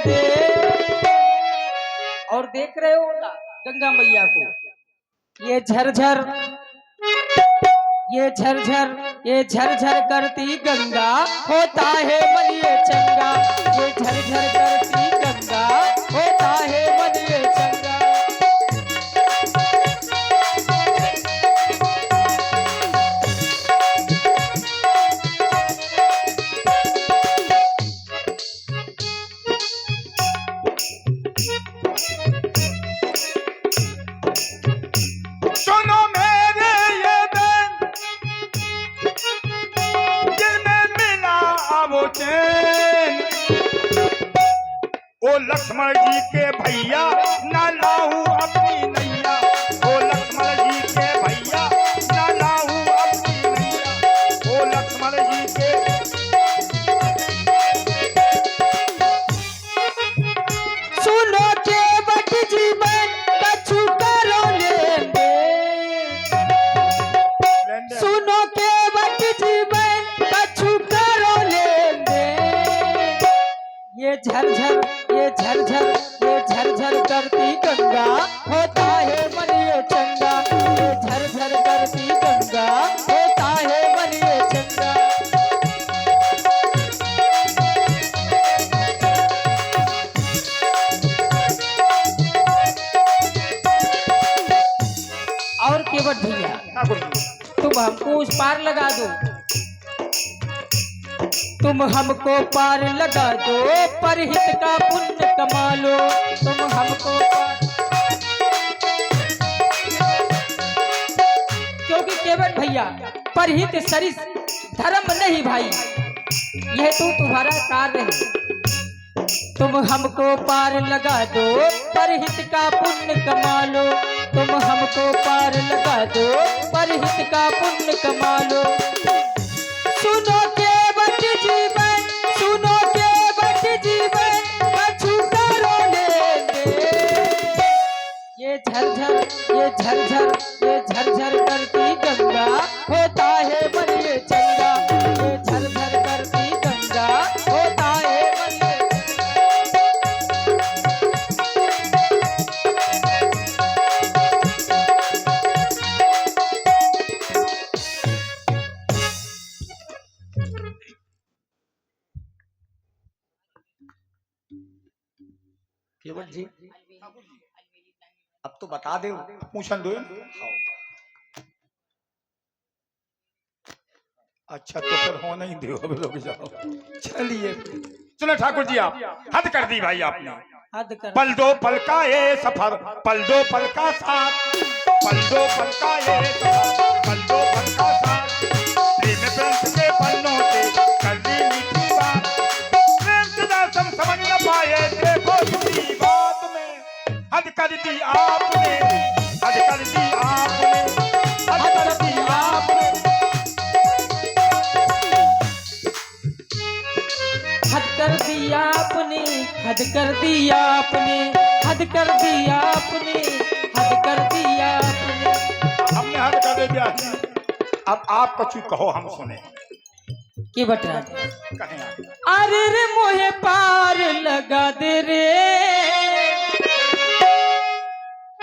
लेंगे। और देख रहे हो ना गंगा मैया को, ये झरझर ये झरझर करती गंगा, होता है मन ये चंगा। ये झरझर करती गंगा, होता है मन ये चंगा। ओ लक्ष्मण जी के भैया ना लाऊं अपनी नैया, ओ लक्ष्मण जी के भैया ना लाऊं अपनी नैया, ओ लक्ष्मण जी के। सुनो के बट जीवन कछु करो लेंगे, सुनो के बट जीवन कछु करो लेंगे। ये झरझर करती गंगा, होता है मन ये चंगा। ये झरझर करती गंगा, होता है मन ये चंगा। और केवट भैया तुम हमको उस पार लगा दो, तुम हमको पार लगा दो, परहित का पुण्य कमा लो। तुम हमको पार, क्योंकि केवट भैया परहित सरिस धर्म नहीं भाई, यह तो तुम्हारा कार्य है। तुम हमको पार लगा दो, परहित का पुण्य कमा लो। तुम हमको पार लगा दो, परहित का पुण्य कमा लो। सुनो के बट जीवन, सुनो के बट जीवन कछु करो लेंगे। ये झरझर करती गंगा, होता है मन ये चंगा। ये झरझर करती गंगा, होता है मन ये केवट जी अब तो बता दे, पूछन दो। अच्छा तो फिर होना ही दो, अब लोग जाओ। चलिए सुनो ठाकुर जी, आप हद कर दी भाई आपने। हद कर। पल दो पल का ये सफर, पल दो पल का साथ, पल दो पल का ये सफर, पल दो पल का साथ। प्रेम ग्रंथ के पन्नों से कर दी मीठी बात, प्रेम से दासम समझ न पाए देखो इसी बात में। हद कर दी आपने, हद कर दी आपने, हद कर दी आपने। हद कर दिया आपने, हद कर दिया आपने, हद कर दिया आपने, हद कर दिया आपने। हमने हद कर दिया, अब आप कछु कहो हम सुने। की बटरा कहें अरे रे मोहे पार लगा दे रे,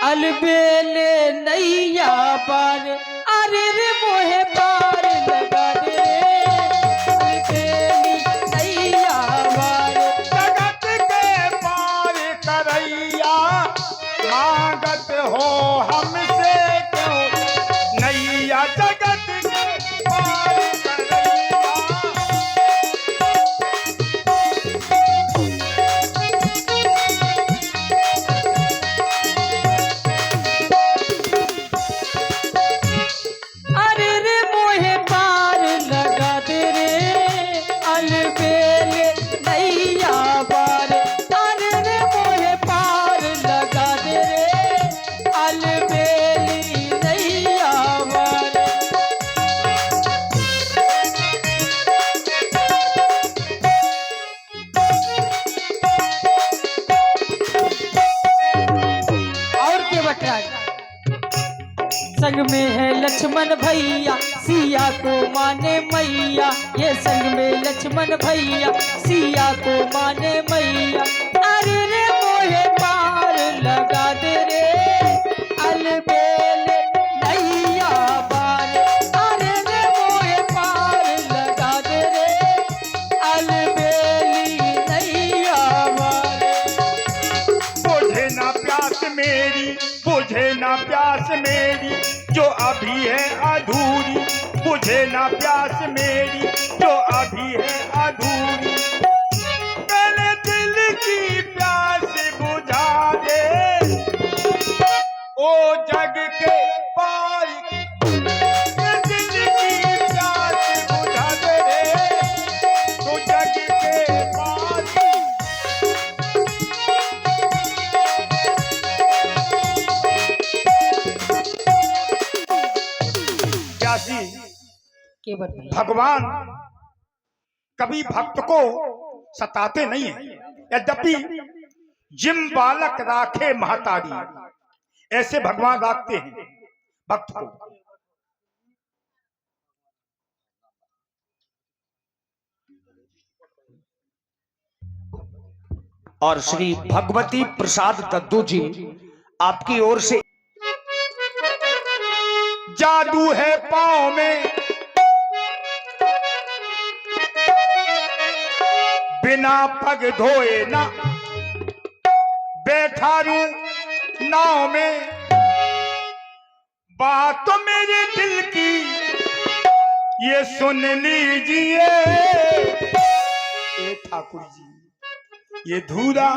अलबेले नैया पार। अरे रे मोहे पार लगा दे रे, अलबेली नैया पार। जगत के पार करैया, मांगत हो हमसे क्यों नैया। जगत के पार करैया, अरे रे मोहे पार लगा दे रे, अलबेले नैया पार। अरे रे मोहे पार लगा दे रे, अलबेली नैया पार। और के बटरा संग में है लक्ष्मण भैया, सिया को माने मैया। ये संग में लक्ष्मण भैया, सिया को माने मैया। ना प्यास मेरी जो अभी है अधूरी, बुझे ना प्यास मेरी जो अभी है अधूरी। पहले दिल की प्यास बुझा दे ओ जग के पार, दिल की प्यास बुझा दे तो जग के पार। प्यासी केवट भैया भगवान कभी भक्त को सताते नहीं है, यद्यपि जिम बालक राखे महतारी, ऐसे भगवान राखते हैं भक्त को। और श्री भगवती प्रसाद दद्दू जी आपकी ओर से जादू है पाँव में बिना पग धोए ना, बैठा रू नाव में बात तो मेरे दिल की ये सुन लीजिए ए ठाकुर जी। ये धूरा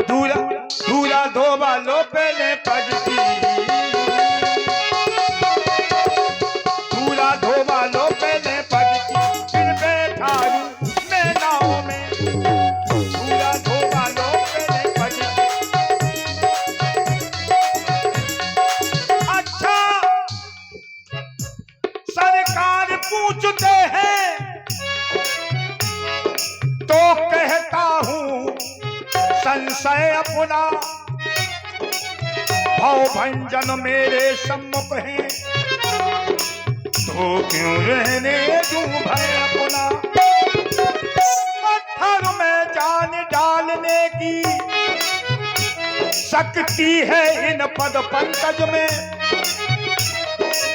धूरा धूरा धोबा लो पहले पग की, धूरा धोबा लो पहले पग की, फिर बैठा रू मैं नाव में, धूरा धोबा लो पहले पग की। अच्छा सरकार पूछते हैं तो कहता हूँ संशय अपना, भव भंजन मेरे सम्मुख है तो क्यों रहने दूं भय अपना। पत्थर में जान डालने की शक्ति है इन पद पंकज में,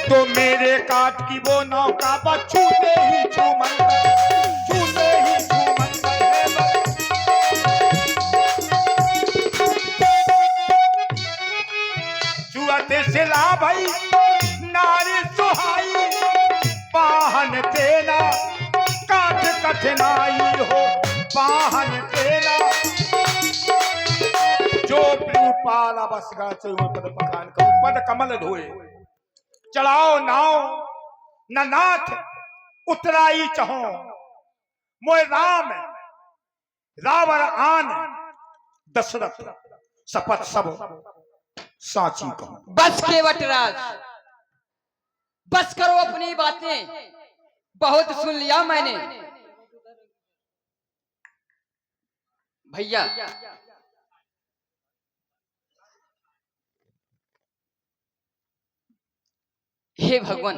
तो मेरे काट की वो नौका पर छूते ही छूमंतर, छूते ही छूमंतर है बस। छुअते सिला भाई नारी सुहाई, पाहन तेना काट कठिनाई हो, पाहन तेना जो प्रियपाला बस गा पद पखान करूं, पद कमल धोए चलाओ नाव न नाथ उतराई चहो, मोय राम रावण आन दशरथ शपथ सब साची कहो। बस केवट राज, बस करो अपनी बातें, बहुत सुन लिया मैंने। भैया हे भगवान,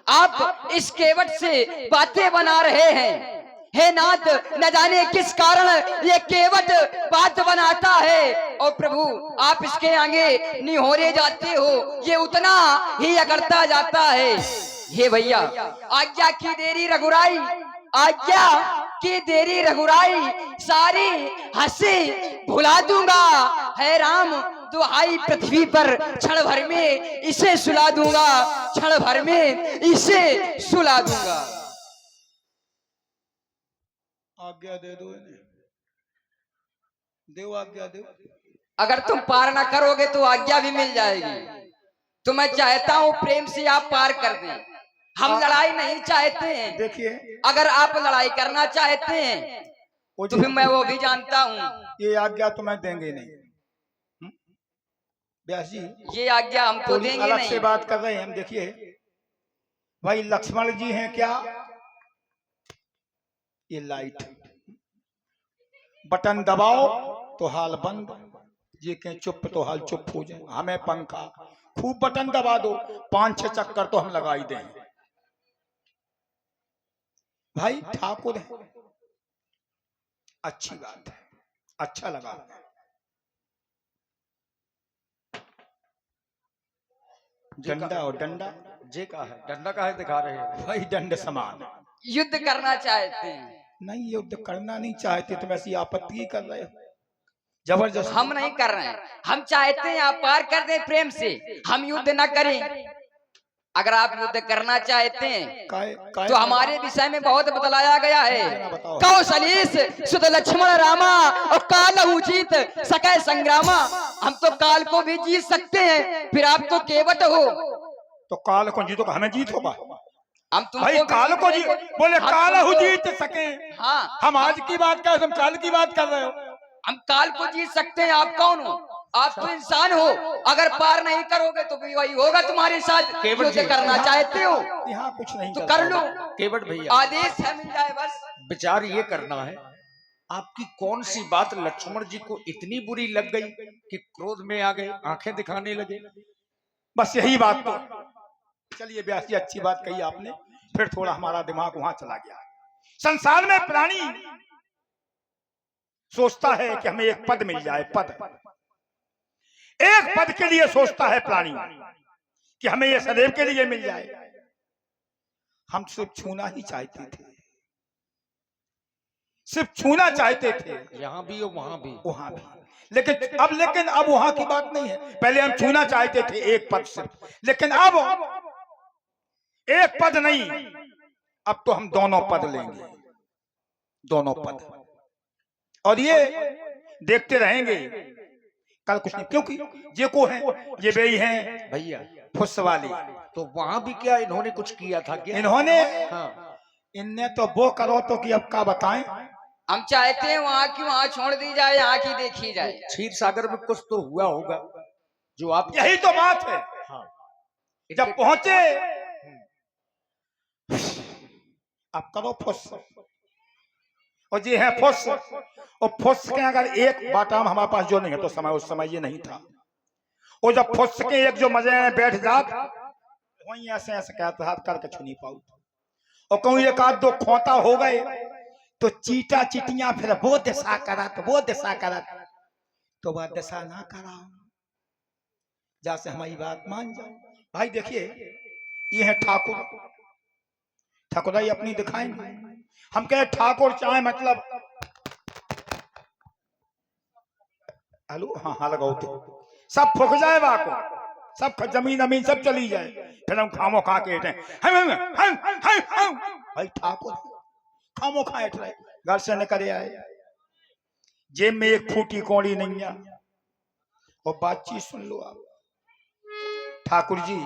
आप इस केवट से बातें बना रहे हैं। हे नाथ, न जाने किस कारण ये केवट बात बनाता है, और प्रभु आप इसके आगे निहोरे जाते हो, ये उतना ही अगड़ता जाता है। हे भैया आज्ञा की देरी रघुराई, आज्ञा की देरी रघुराई, सारी हंसी भुला दूंगा। है राम दुहाई पृथ्वी पर क्षण भर में इसे सुला दूंगा, क्षण भर में इसे सुला दूंगा। आज्ञा दे दो इन्हें, देव आज्ञा दो। अगर तुम पार ना करोगे तो आज्ञा भी मिल जाएगी। तो मैं चाहता हूँ प्रेम से आप पार कर दें। हम लड़ाई नहीं चाहते हैं। देखिए अगर आप लड़ाई करना चाहते हैं तो फिर मैं वो भी जानता हूँ। ये आज्ञा तो मैं देंगे नहीं व्यास जी, ये आज्ञा हम तो देंगे अलग नहीं। से बात कर रहे हैं हम। देखिए भाई लक्ष्मण जी हैं क्या, ये लाइट बटन दबाओ तो हाल बंद, ये कहें चुप तो हाल चुप हो जाए। हमें पंखा खूब बटन दबा दो, 5-6 चक्कर तो हम लगाई देंगे। भाई ठाकुर है, अच्छी बात है, अच्छा लगा। डंडा और डंडा जे का है, डंडा का है दिखा रहे हैं भाई, दंड समान। युद्ध करना चाहते हैं। नहीं युद्ध करना नहीं चाहते, तुम ऐसी आपत्ति कर रहे हो। जबरदस्त। हम नहीं कर रहे हैं, हम चाहते हैं आप पार कर दें प्रेम से, हम युद्ध न करें। अगर आप युद्ध करना चाहते हैं तो हमारे विषय में बहुत बतलाया गया है। कौशलीस सुत लक्ष्मण रामा और काल जीत सकै संग्रामा। हम तो काल को भी जीत सकते हैं, फिर आप तो केवट हो। तो काल को जीतो, हमें जीत होगा हम भाई, काल को जीत बोले, काल हो जीत सके। हाँ, हम आज की बात कर, तुम काल की बात कर रहे हो। हम काल को जीत सकते हैं। आप कौन हो? आप तो इंसान हो। अगर पार नहीं करोगे तो भी वही होगा तुम्हारे साथ। युद्ध करना चाहते हो यहाँ कुछ नहीं तो कर लो, केवट भैया आदेश है मिल जाए बस। विचार ये करना है, आपकी कौन सी बात लक्ष्मण जी को इतनी बुरी लग गई कि क्रोध में आ गए, आंखें दिखाने लगे? बस यही बात। तो चलिए व्यास जी, अच्छी बात कही आपने, फिर थोड़ा हमारा दिमाग वहां चला गया। संसार में प्राणी सोचता है कि हमें एक पद मिल जाए, पद, एक पद के लिए सोचता है प्राणी कि हमें ये सदैव के लिए मिल जाए। हम सिर्फ छूना ही चाहते थे, सिर्फ छूना चाहते थे, यहाँ भी और वहां भी। लेकिन अब वहां की बात नहीं है। पहले हम छूना चाहते थे एक पद सिर्फ, लेकिन अब एक पद नहीं, अब तो हम दोनों पद लेंगे, दोनों पद। और ये देखते रहेंगे, कल कुछ नहीं, क्योंकि ये को है, ये बेई हैं भैया फुस वाली। तो वहां भी क्या इन्होंने कुछ किया था क्या? इन्होंने, हाँ, इनने तो वो करो तो कि अब क्या बताएं। हम चाहते हैं वहाँ की वहाँ छोड़ दी जाए, यहाँ की देखी जाए। क्षीर सागर में कुछ तो हुआ होगा जो आप, यही तो बात है। हाँ, जब पहुंचे अब करो फुस, और ये है फुस। और फुस के अगर एक बाटाम हमारे पास जो नहीं है तो समय, उस समय ये नहीं था। और जब फुस के एक जो मजे में बैठ जात, वहीं ऐसे ऐसे कहते हाथ करके छू नहीं पाऊ। और कहूँ एक आध दो खोता हो गए तो चीटा चिटियां फिर वो दिशा करा, तो वो दिशा करा, तो वह दिशा ना करा, जैसे हमारी बात मान जाओ। भाई देखिए, ये है ठाकुर, ठाकुराई अपनी दिखाएंगे। हम कहे ठाकुर चाहे मतलब हेलो, हाँ हाँ लगाओ तो सब फुक जाए, बाको सब जमीन अमीन सब चली जाए, फिर हम खामो खा के भाई ठाकुर खामो खा रहे, घर से निकले आए, जेब में एक फूटी कौड़ी नहीं है। और बातचीत सुन लो आप, ठाकुर जी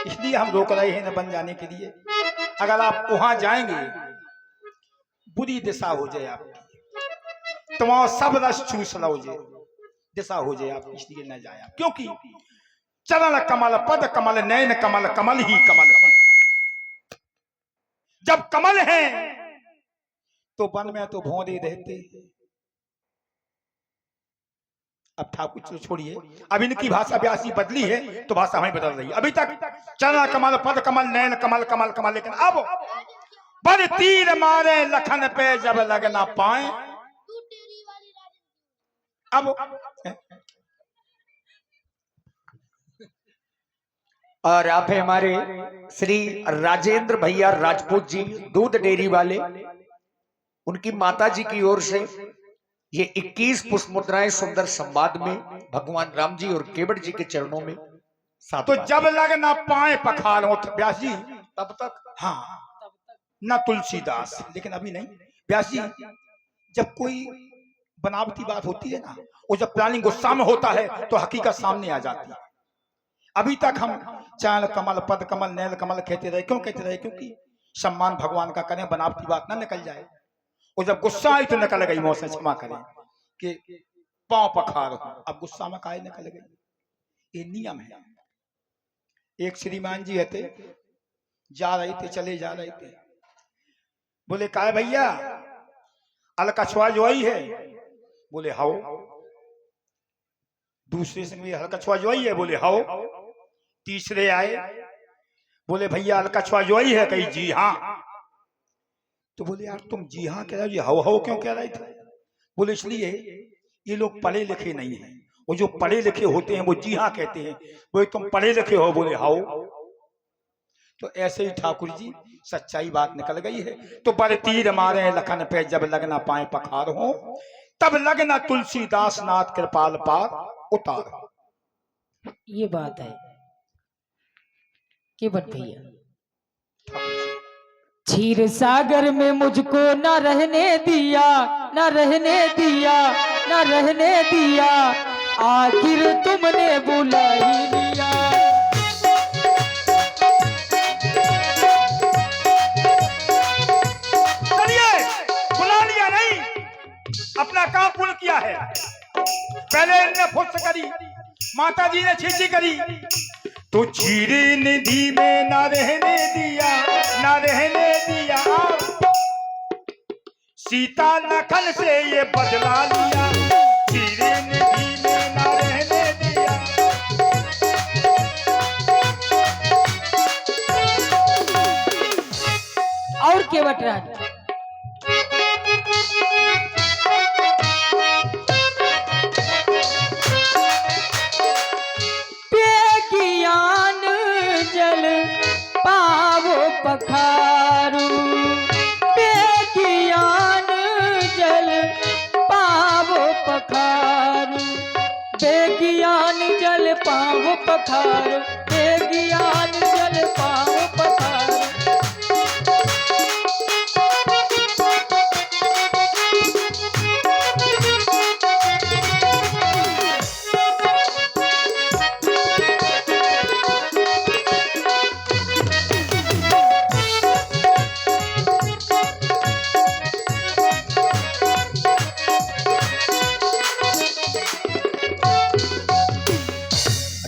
इसलिए हम रोक रहे हैं न बन जाने के लिए। अगर आप वहां जाएंगे बुरी दिशा हो जाए आपकी, तो वहां सब रस चूस लो जे दिशा हो जाए आप, इसलिए न जाए आप। क्योंकि चरण कमल पद कमल नयन कमल, कमल ही कमल है। जब कमल है तो वन में तो भौरे रहते। अब ठाकुर तो छोड़िए, अब इनकी भाषा व्यासी बदली है तो भाषा हमें बदल रही है। अभी तक चरण कमल पद कमल नयन कमल, कमल कमल, लेकिन अब बड़ तीर मारे लखन पे जब लग ना पाए। अब और आप है हमारे श्री राजेंद्र भैया राजपूत जी, दूध डेयरी वाले, उनकी माता जी की ओर से ये 21 पुष्प मुद्राएं सुंदर संवाद में भगवान राम जी और केवट जी के चरणों में साथ। तो जब लग ना पाए पखारो व्यास जी, तब तक हाँ न तुलसीदास, लेकिन अभी नहीं व्यास जी। जब कोई बनावटी बात होती है ना, और जब प्राणी गुस्सा में होता है तो हकीकत सामने आ जाती है। अभी तक हम चरण कमल पद कमल नैल कमल कहते रहे, क्यों कहते रहे? क्योंकि सम्मान भगवान का करें, बनावटी बात ना निकल जाए। और जब गुस्सा आई तो निकल गई, मुंह से क्षमा करें कि पांव पखार हो, अब गुस्सा में काहे निकल गई, ये नियम है। एक श्रीमान जी रहते, जा रहे थे, चले जा रहे थे, बोले काय भैया अलकछुआ जो आई है? बोले हाओ। दूसरे से भी अलकछुआ जो आई है? बोले हाओ। तीसरे आए, बोले भैया अलकछुआ जो आई है? कही जी हाँ। तो बोले यार तुम जी हाँ कह रहे हो, हाओ हाओ क्यों कह रहे थे? बोले इसलिए ये लोग पढ़े लिखे नहीं है, वो जो पढ़े लिखे होते हैं वो जी हाँ कहते हैं। बोले तुम पढ़े लिखे हो? बोले हाओ। तो ऐसे ही ठाकुर जी सच्चाई बात निकल गई है। तो बड़े तीर मारे लखन पे जब लगना पाए पखार हो, तब लगना तुलसीदास नाथ कृपाल पार उतार। ये बात है कि बट भैया, क्षीर सागर में मुझको न रहने दिया, न रहने दिया, न रहने दिया, आखिर तुमने बुला ही लिया। चलिए, बुला लिया नहीं, अपना काम पूर्ण किया है। पहले इनने फुर्स करी, माता जी ने छींची करी, तो चीरे निधि में ना रहने दिया, ना रहने दिया। सीता लखन से ये बदला लिया, चीरे निधि में ना रहने दिया। और केवट राज ज्ञान जल पावो पखारू, ज्ञान जल पावो पखारू, बेज्ञान जल पावो पखारू, बेज्ञान जल पावो पखारू।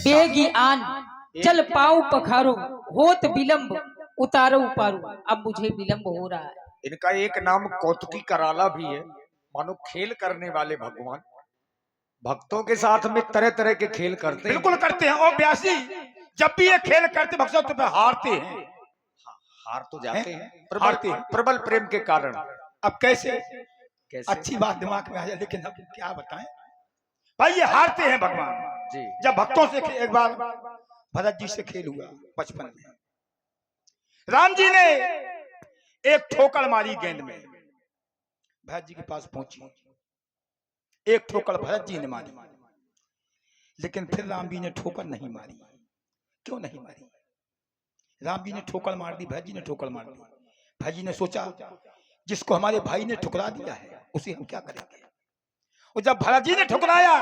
बेगी आन चल पाऊं पखारो, होत विलंब उतारो उपारू। अब मुझे विलंब हो रहा है। इनका एक नाम कौतुकी कराला भी है, मानो खेल करने वाले भगवान। भक्तों के साथ में तरह तरह के खेल करते हैं। बिल्कुल करते हैं। और व्यासी जब भी ये खेल करते भक्तों तो हारते हैं। हार तो जाते हैं हारते हैं प्रबल प्रेम के कारण। अब कैसे अच्छी बात दिमाग में आ जाए, लेकिन अब क्या बताएं भाई, ये हारते हैं भगवान जी। जब भक्तों से एक बार भरत जी से खेल हुआ बचपन में, राम जी ने एक ठोकर मारी गेंद में, भरत जी के पास पहुंची, एक ठोकर भरत जी ने मारी, लेकिन फिर राम जी ने ठोकर नहीं मारी। क्यों नहीं मारी? राम जी ने ठोकर मार दी, भरत जी ने ठोकर मार दी। भरत जी ने सोचा जिसको हमारे भाई ने ठुकरा दिया है उसे हम क्या करेंगे। और जब भरत जी ने ठुकराया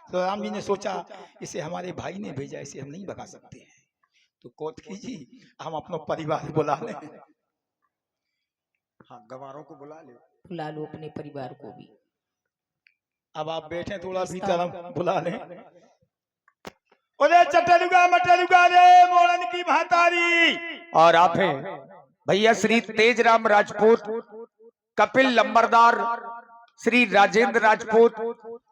तो राम जी ने सोचा इसे हमारे भाई ने भेजा, इसे हम नहीं भगा सकते हैं, तो कौतुकी जी हम अपना परिवार बुला लें। हाँ, गवारों को बुला ले, बुला लो अपने परिवार को भी। अब आप बैठे थोड़ा भीतर, हम बुला लें। अरे चटलुगा मटलुगा रे मोरन की महतारी। और आप हैं भैया श्री तेजराम राजपूत, कपिल लंबरदार, श्री राजेंद्र राजपूत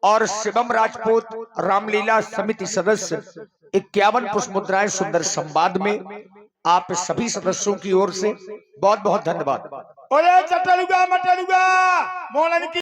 और शिवम राजपूत रामलीला समिति सदस्य। 51 पुष्प मुद्राएं सुंदर संवाद में आप सभी सदस्यों की ओर से बहुत बहुत धन्यवाद। अरे चटलुगा मटलुगा मोरन की